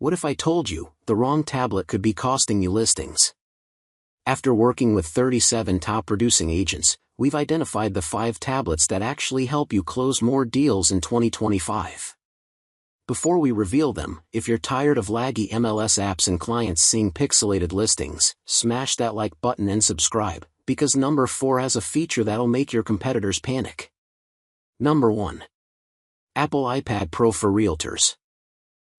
What if I told you the wrong tablet could be costing you listings? After working with 37 top producing agents, we've identified the 5 tablets that actually help you close more deals in 2025. Before we reveal them, if you're tired of laggy MLS apps and clients seeing pixelated listings, smash that like button and subscribe, because number 4 has a feature that'll make your competitors panic. Number 1. Apple iPad Pro for Realtors.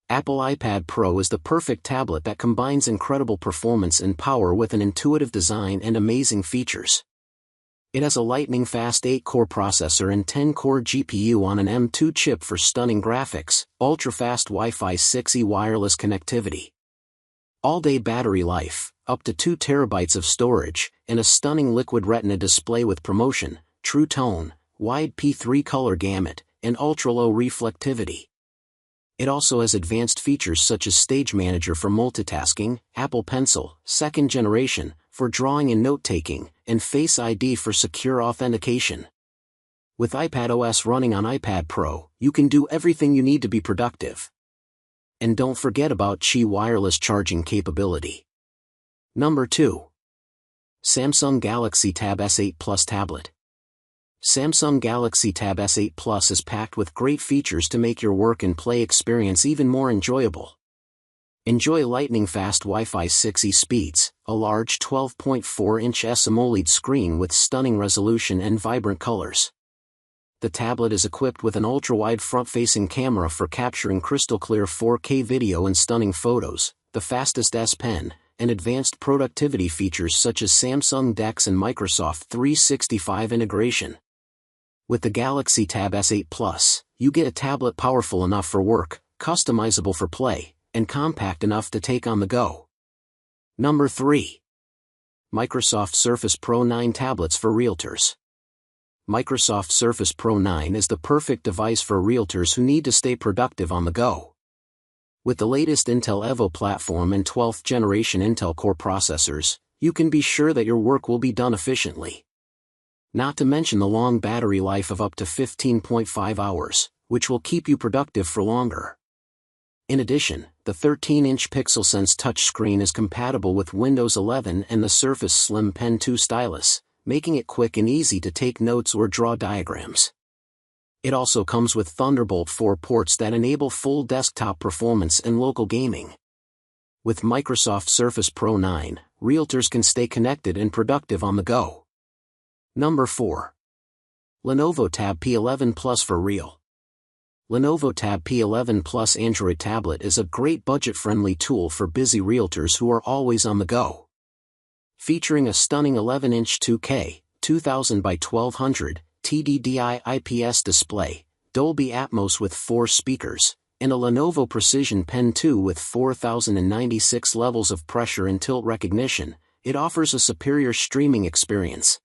Apple iPad Pro is the perfect tablet that combines incredible performance and power with an intuitive design and amazing features. It has a lightning-fast 8-core processor and 10-core GPU on an M2 chip for stunning graphics, ultra-fast Wi-Fi 6E wireless connectivity, all-day battery life, up to 2 terabytes of storage, and a stunning liquid retina display with promotion, true tone, wide P3 color gamut, and ultra-low reflectivity. It also has advanced features such as Stage Manager for multitasking, Apple Pencil, 2nd generation, for drawing and note-taking, and Face ID for secure authentication. With iPadOS running on iPad Pro, you can do everything you need to be productive. And don't forget about Qi wireless charging capability. Number 2. Samsung Galaxy Tab S8 Plus Tablet. Samsung Galaxy Tab S8 Plus is packed with great features to make your work and play experience even more enjoyable. Enjoy lightning-fast Wi-Fi 6E speeds, a large 12.4-inch AMOLED screen with stunning resolution and vibrant colors. The tablet is equipped with an ultra-wide front-facing camera for capturing crystal-clear 4K video and stunning photos, the fastest S Pen, and advanced productivity features such as Samsung DeX and Microsoft 365 integration. With the Galaxy Tab S8 Plus, you get a tablet powerful enough for work, customizable for play, and compact enough to take on the go. Number 3. Microsoft Surface Pro 9 Tablets for Realtors. Microsoft Surface Pro 9 is the perfect device for realtors who need to stay productive on the go. With the latest Intel Evo platform and 12th generation Intel Core processors, you can be sure that your work will be done efficiently. Not to mention the long battery life of up to 15.5 hours, which will keep you productive for longer. In addition, the 13-inch PixelSense touchscreen is compatible with Windows 11 and the Surface Slim Pen 2 stylus, making it quick and easy to take notes or draw diagrams. It also comes with Thunderbolt 4 ports that enable full desktop performance and local gaming. With Microsoft Surface Pro 9, realtors can stay connected and productive on the go. Number 4. Lenovo Tab P11 Plus for Real. Lenovo Tab P11 Plus Android tablet is a great budget-friendly tool for busy realtors who are always on the go. Featuring a stunning 11-inch 2K, 2000 by 1200, TDDI IPS display, Dolby Atmos with 4 speakers, and a Lenovo Precision Pen 2 with 4096 levels of pressure and tilt recognition, it offers a superior streaming experience.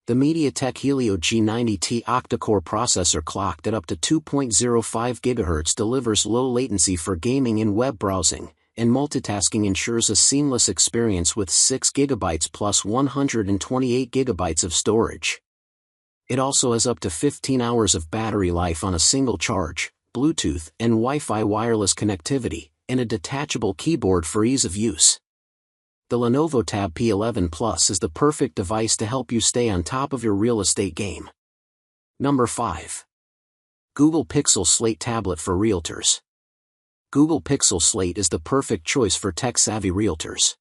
The MediaTek Helio G90T octa-core processor clocked at up to 2.05 GHz delivers low latency for gaming and web browsing, and multitasking ensures a seamless experience with 6 GB plus 128 GB of storage. It also has up to 15 hours of battery life on a single charge, Bluetooth and Wi-Fi wireless connectivity, and a detachable keyboard for ease of use. The Lenovo Tab P11 Plus is the perfect device to help you stay on top of your real estate game. Number 5. Google Pixel Slate Tablet for Realtors. Google Pixel Slate is the perfect choice for tech-savvy realtors.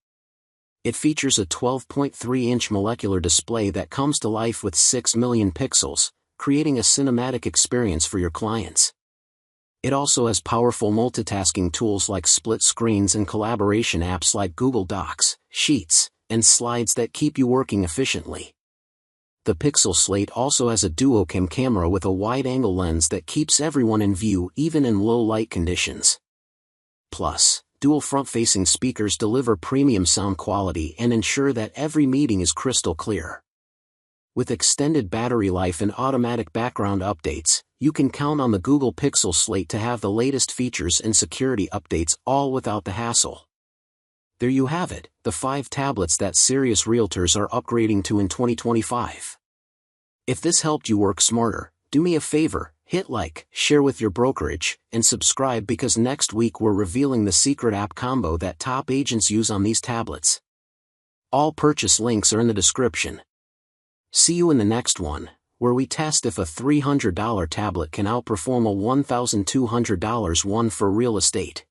It features a 12.3-inch molecular display that comes to life with 6 million pixels, creating a cinematic experience for your clients. It also has powerful multitasking tools like split screens and collaboration apps like Google Docs, Sheets, and Slides that keep you working efficiently. The Pixel Slate also has a duocam camera with a wide-angle lens that keeps everyone in view even in low-light conditions. Plus, dual front-facing speakers deliver premium sound quality and ensure that every meeting is crystal clear. With extended battery life and automatic background updates, you can count on the Google Pixel Slate to have the latest features and security updates all without the hassle. There you have it, the 5 tablets that serious realtors are upgrading to in 2025. If this helped you work smarter, Do me a favor, hit like, share with your brokerage, and subscribe because next week we're revealing the secret app combo that top agents use on these tablets. All purchase links are in the description. See you in the next one, where we test if a $300 tablet can outperform a $1,200 one for real estate.